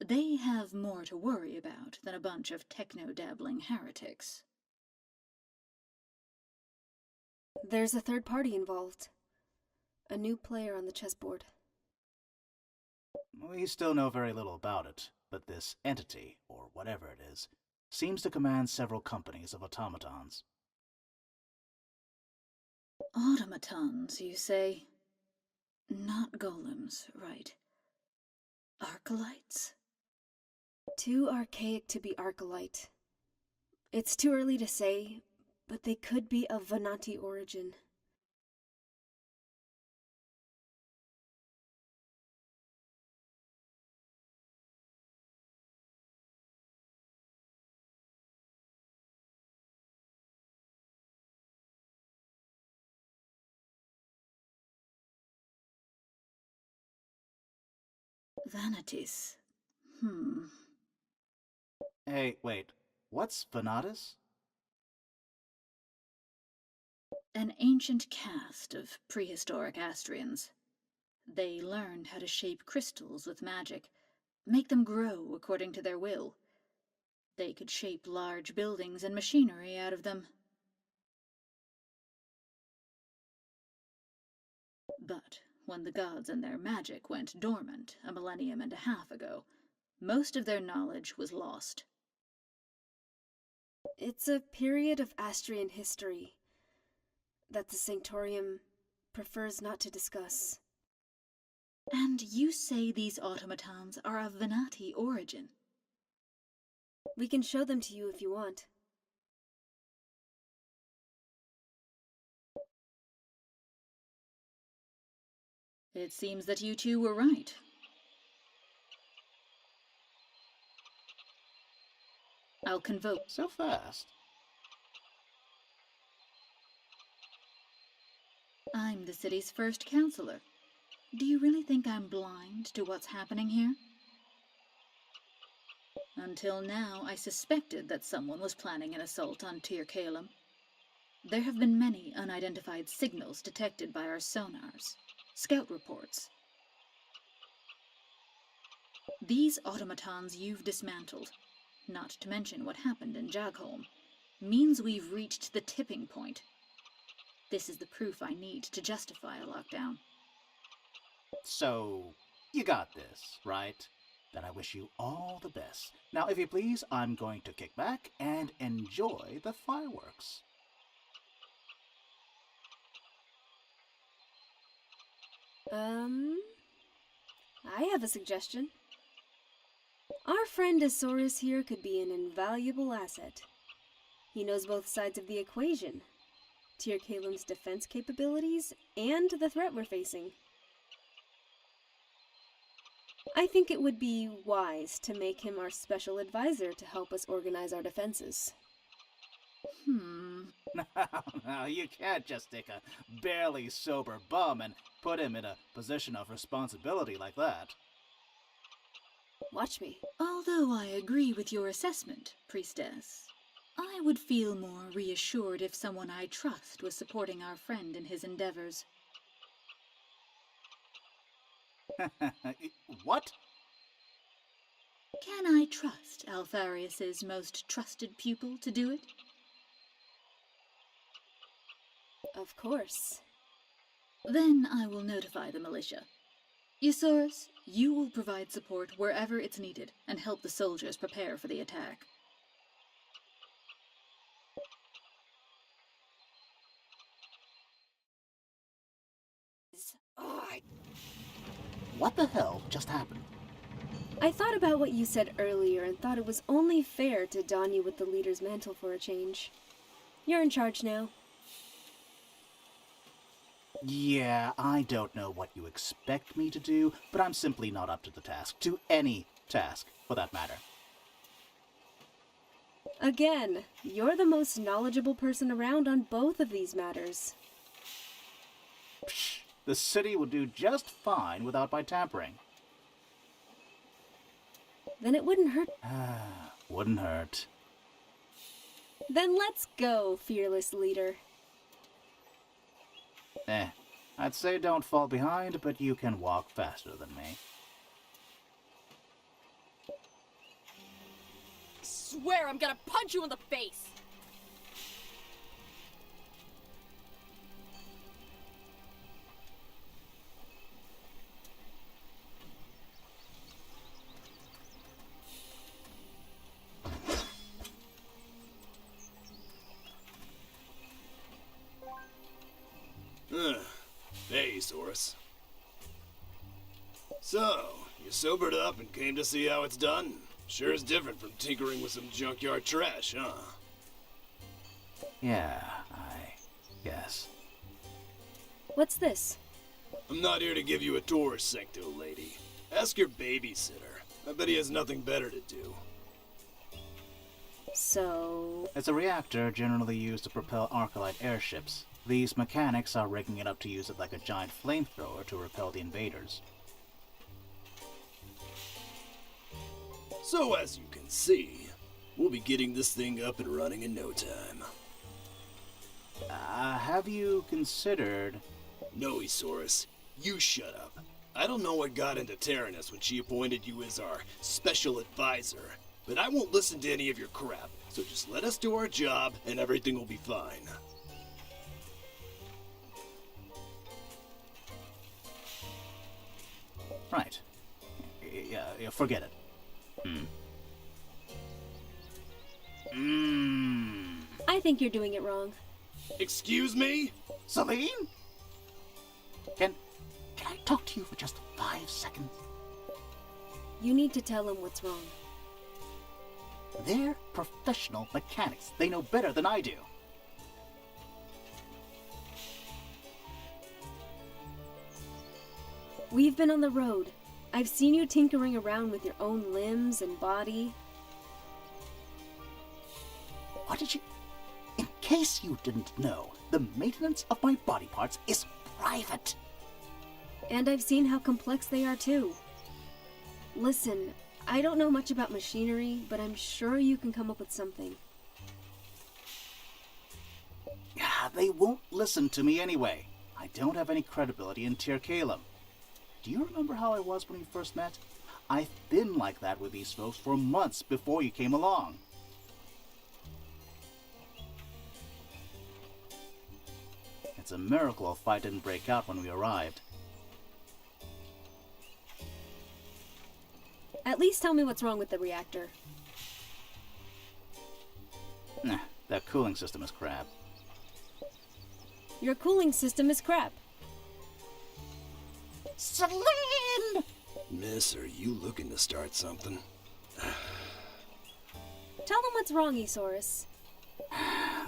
They have more to worry about than a bunch of techno-dabbling heretics. There's a third party involved. A new player on the chessboard. We still know very little about it, but this entity, or whatever it is, seems to command several companies of automatons. Automatons, you say? Not golems, right? Arcalites? Too archaic to be Arcalite. It's too early to say, but they could be of Venati origin. Vanities. Hey, wait. What's Venatus? An ancient caste of prehistoric Astrians. They learned how to shape crystals with magic, make them grow according to their will. They could shape large buildings and machinery out of them. But when the gods and their magic went dormant a millennium and a half ago, most of their knowledge was lost. It's a period of Astrian history that the Sanctorium prefers not to discuss. And you say these automatons are of Venati origin? We can show them to you if you want. It seems that you two were right. I'll convoke. So fast? I'm the city's first councillor. Do you really think I'm blind to what's happening here? Until now, I suspected that someone was planning an assault on Tir Kalem. There have been many unidentified signals detected by our sonars. Scout reports. These automatons you've dismantled, not to mention what happened in Jagholm, means we've reached the tipping point. This is the proof I need to justify a lockdown. So, you got this, right? Then I wish you all the best. Now, if you please, I'm going to kick back and enjoy the fireworks. I have a suggestion. Our friend Asaurus here could be an invaluable asset. He knows both sides of the equation. Tir Kalem's defense capabilities and the threat we're facing. I think it would be wise to make him our special advisor to help us organize our defenses. No, you can't just take a barely sober bum and put him in a position of responsibility like that. Watch me. Although I agree with your assessment, Priestess, I would feel more reassured if someone I trust was supporting our friend in his endeavors. What? Can I trust Alpharius's most trusted pupil to do it? Of course. Then I will notify the militia. Eusaurus, you will provide support wherever it's needed and help the soldiers prepare for the attack. What the hell just happened? I thought about what you said earlier and thought it was only fair to don you with the leader's mantle for a change. You're in charge now. Yeah, I don't know what you expect me to do, but I'm simply not up to the task. To any task, for that matter. Again, you're the most knowledgeable person around on both of these matters. Psh, the city will do just fine without my tampering. Then it wouldn't hurt. Wouldn't hurt. Then let's go, fearless leader. I'd say don't fall behind, but you can walk faster than me. swear I'm gonna punch you in the face! Hey, Soros. So, you sobered up and came to see how it's done? Sure is different from tinkering with some junkyard trash, huh? Yeah, I guess. What's this? I'm not here to give you a tour, Secto lady. Ask your babysitter. I bet he has nothing better to do. So... It's a reactor generally used to propel Arcalite airships. These mechanics are rigging it up to use it like a giant flamethrower to repel the invaders. So as you can see, we'll be getting this thing up and running in no time. Have you considered... No, Esaurus, you shut up. I don't know what got into Taranis when she appointed you as our special advisor, but I won't listen to any of your crap, so just let us do our job and everything will be fine. Right. Yeah, forget it. I think you're doing it wrong. Excuse me? Celine? Can I talk to you for just 5 seconds? You need to tell him what's wrong. They're professional mechanics. They know better than I do. We've been on the road. I've seen you tinkering around with your own limbs and body. What did you... In case you didn't know, the maintenance of my body parts is private. And I've seen how complex they are too. Listen, I don't know much about machinery, but I'm sure you can come up with something. They won't listen to me anyway. I don't have any credibility in Tir Kalem. Do you remember how I was when we first met? I've been like that with these folks for months before you came along. It's a miracle a fight didn't break out when we arrived. At least tell me what's wrong with the reactor. Nah, that cooling system is crap. Your cooling system is crap. Celine! Miss, are you looking to start something? Tell them what's wrong, Esaurus.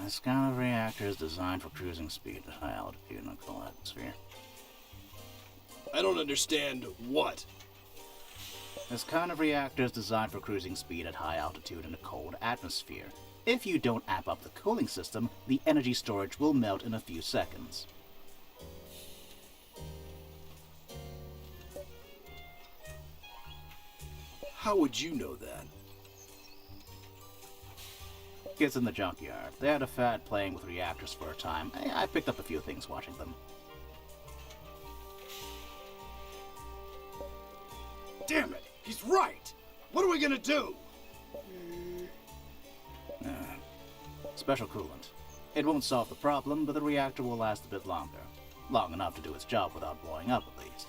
This kind of reactor is designed for cruising speed at high altitude in a cold atmosphere. I don't understand what. This kind of reactor is designed for cruising speed at high altitude in a cold atmosphere. If you don't amp up the cooling system, the energy storage will melt in a few seconds. How would you know that? Kids in the junkyard. They had a fad playing with reactors for a time. I picked up a few things watching them. Damn it! He's right! What are we gonna do? Special coolant. It won't solve the problem, but the reactor will last a bit longer. Long enough to do its job without blowing up, at least.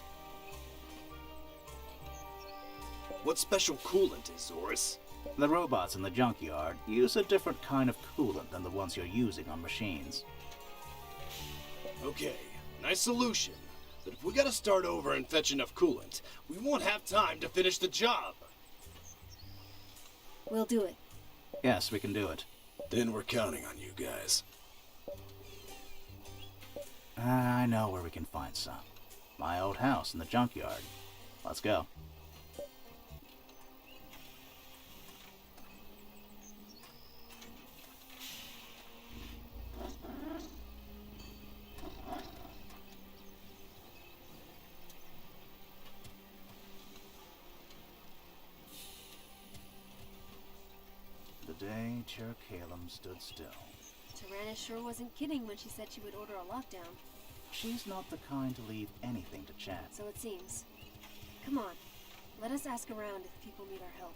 What special coolant is, Zorus? The robots in the junkyard use a different kind of coolant than the ones you're using on machines. Okay, nice solution. But if we gotta start over and fetch enough coolant, we won't have time to finish the job. We'll do it. Yes, we can do it. Then we're counting on you guys. I know where we can find some. My old house in the junkyard. Let's go. The day Tir Kalem stood still. Taranis sure wasn't kidding when she said she would order a lockdown. She's not the kind to leave anything to chance. So it seems. Come on, let us ask around if people need our help.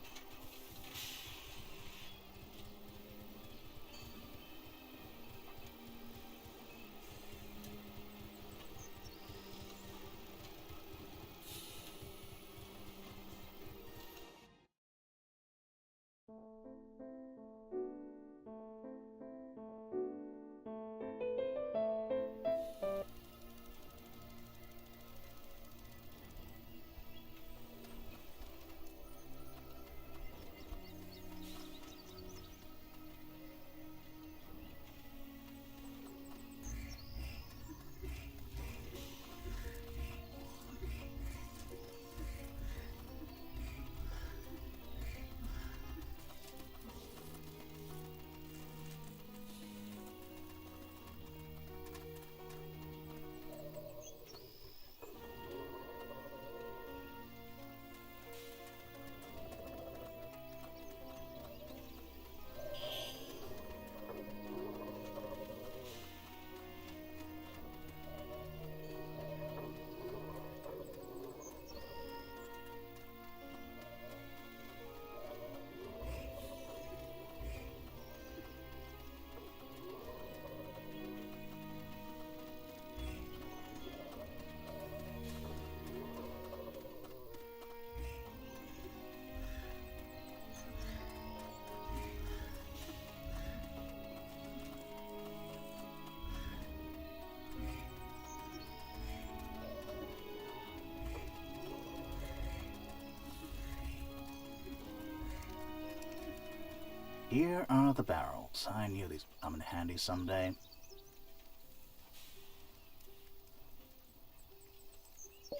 Here are the barrels. I knew these would come in handy someday.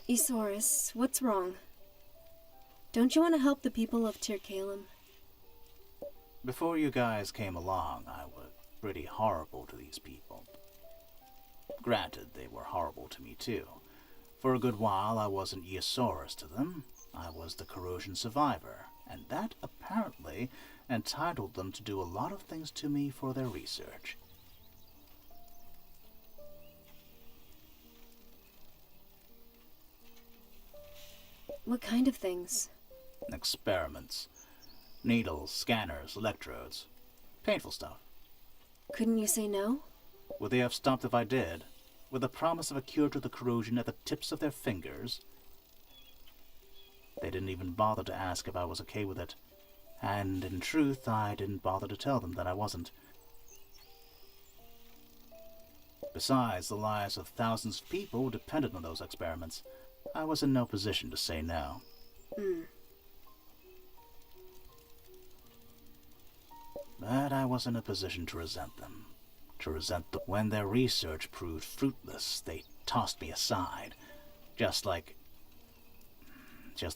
Isaurus, what's wrong? Don't you want to help the people of Tir Calem? Before you guys came along, I was pretty horrible to these people. Granted, they were horrible to me too. For a good while, I wasn't Isaurus to them. I was the corrosion survivor, and that apparently entitled them to do a lot of things to me for their research. What kind of things? Experiments. Needles, scanners, electrodes. Painful stuff. Couldn't you say no? Would they have stopped if I did? With the promise of a cure to the corrosion at the tips of their fingers? They didn't even bother to ask if I was okay with it. And in truth, I didn't bother to tell them that I wasn't. Besides, the lives of thousands of people depended on those experiments. I was in no position to say no. But I was in a position to resent them. When their research proved fruitless, they tossed me aside. Just like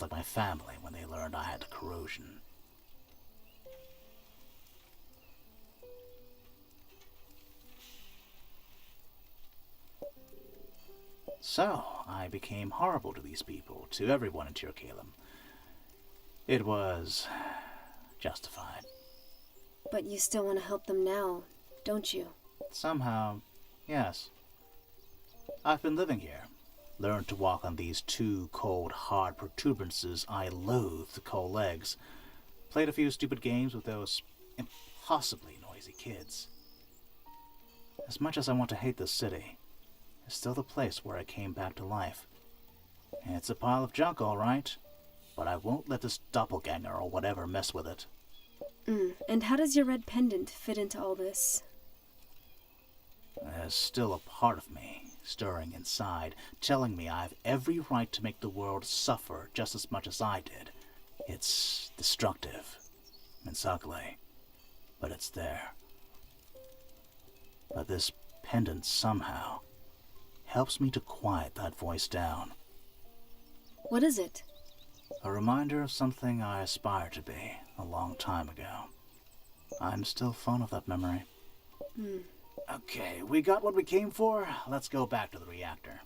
my family when they learned I had the corrosion. So, I became horrible to these people, to everyone in Tir Calem. It was justified. But you still want to help them now, don't you? Somehow, yes. I've been living here. Learned to walk on these two cold, hard protuberances I loathe to call legs. Played a few stupid games with those impossibly noisy kids. As much as I want to hate this city, it's still the place where I came back to life. It's a pile of junk, all right, but I won't let this doppelganger or whatever mess with it. And how does your red pendant fit into all this? There's still a part of me stirring inside, telling me I have every right to make the world suffer just as much as I did. It's destructive. It's ugly. But it's there. But this pendant somehow helps me to quiet that voice down. What is it? A reminder of something I aspired to be a long time ago. I'm still fond of that memory. Okay, we got what we came for. Let's go back to the reactor.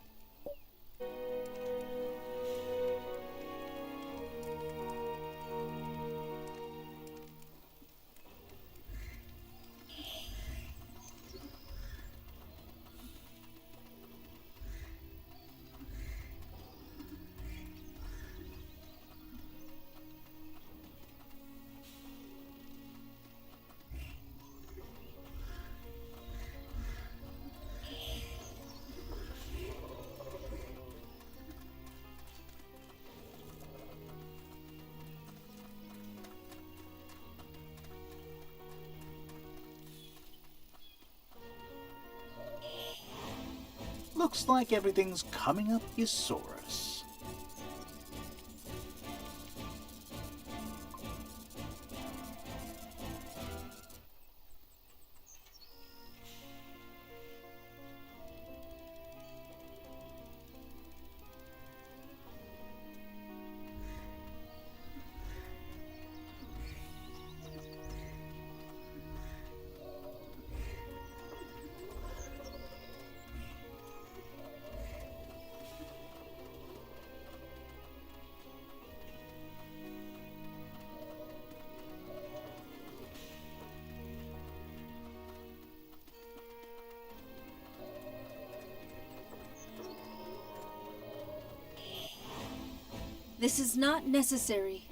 Looks like everything's coming up Isaurus. This is not necessary.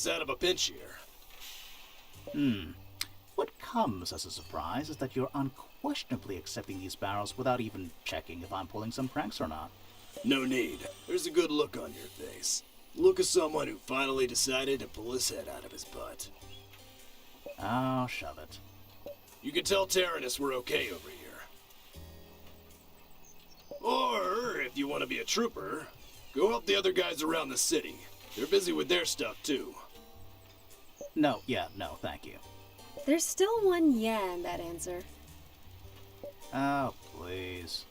us out of a pinch here. What comes as a surprise is that you're unquestionably accepting these barrels without even checking if I'm pulling some pranks or not. No need. There's a good look on your face. Look of someone who finally decided to pull his head out of his butt. Oh, shove it. You can tell Tyrannus we're okay over here. Or, if you want to be a trooper, go help the other guys around the city. They're busy with their stuff, too. No, thank you. There's still one yeah in that answer. Oh, please.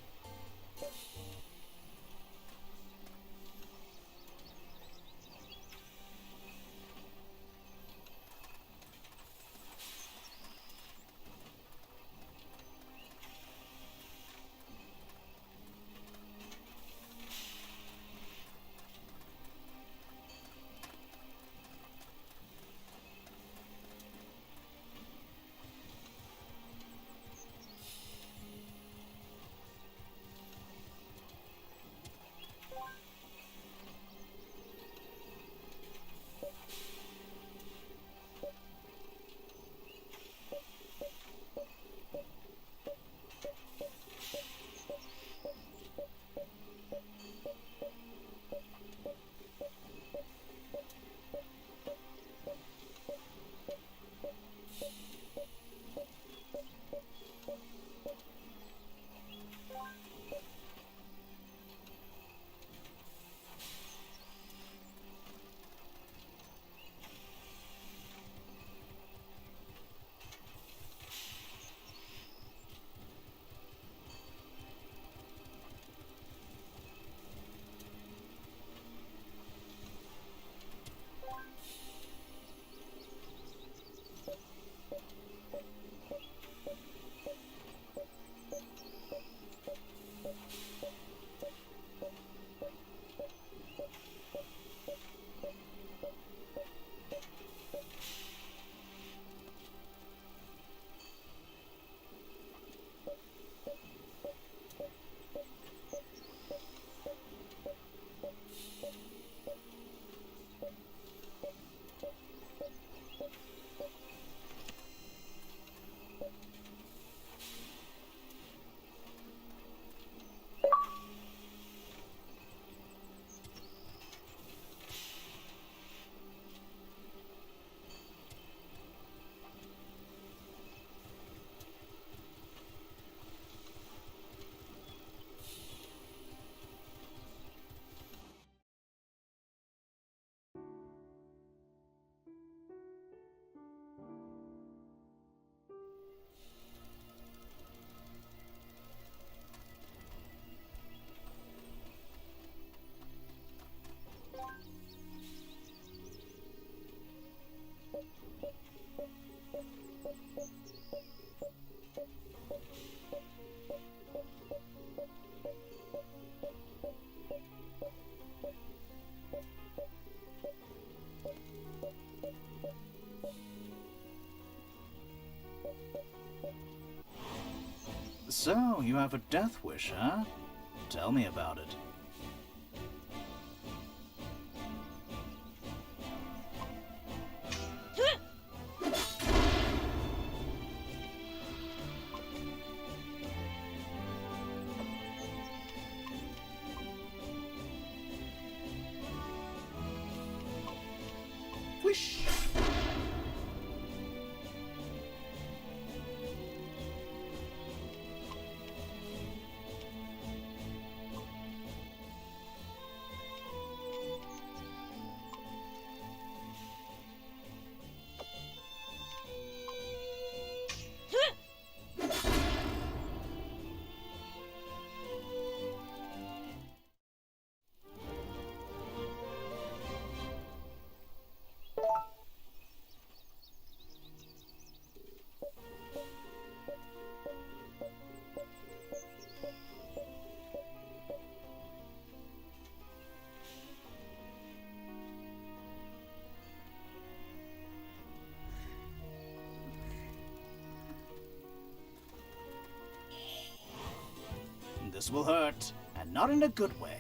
So, you have a death wish, huh? Tell me about it. Wish. This will hurt, and not in a good way.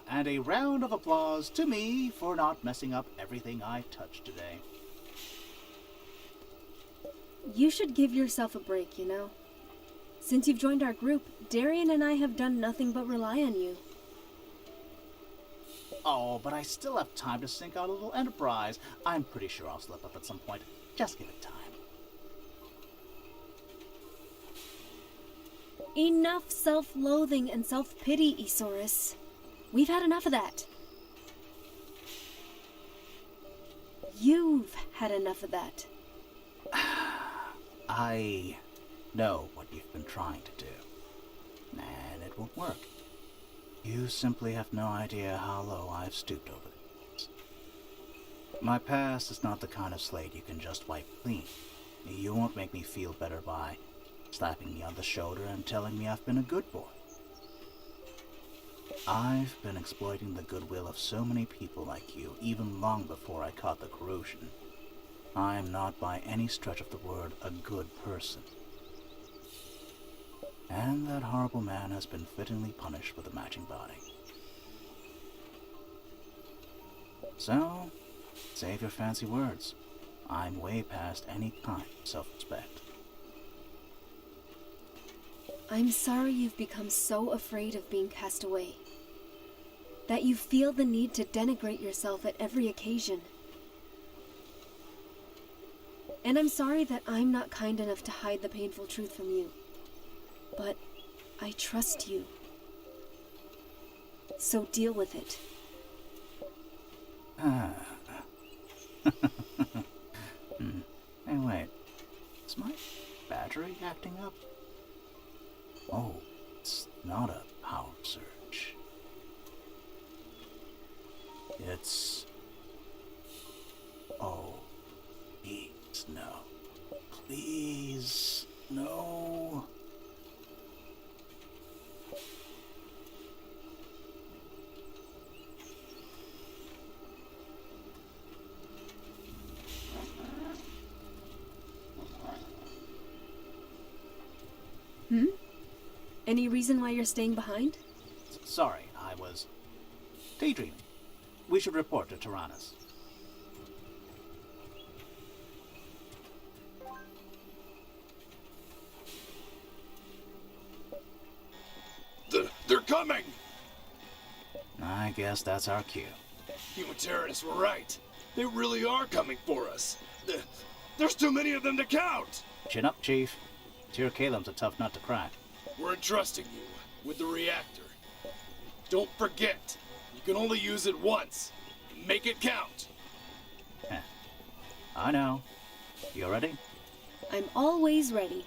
And a round of applause to me for not messing up everything I touched today. You should give yourself a break, you know. Since you've joined our group, Darian and I have done nothing but rely on you. Oh, but I still have time to sink out a little enterprise. I'm pretty sure I'll slip up at some point. Just give it time. Enough self-loathing and self-pity, Isaurus. We've had enough of that. You've had enough of that. I know what you've been trying to do, and it won't work. You simply have no idea how low I've stooped over the years. My past is not the kind of slate you can just wipe clean. You won't make me feel better by slapping me on the shoulder and telling me I've been a good boy. I've been exploiting the goodwill of so many people like you, even long before I caught the corrosion. I am not by any stretch of the word a good person. And that horrible man has been fittingly punished with a matching body. So, save your fancy words. I'm way past any kind of self-respect. I'm sorry you've become so afraid of being cast away, that you feel the need to denigrate yourself at every occasion. And I'm sorry that I'm not kind enough to hide the painful truth from you. But I trust you. So deal with it. Hey, wait. Is my battery acting up? Oh, it's not a power surge. It's... Oh, please, no. Please, no. Any reason why you're staying behind? Sorry, I was daydreaming. We should report to Tyrannus. They're coming! I guess that's our cue. You and Tyrannus were right. They really are coming for us. There's too many of them to count! Chin up, Chief. Tyr Caelim's a tough nut to crack. We're entrusting you with the reactor. Don't forget, you can only use it once. Make it count. I know. You ready? I'm always ready.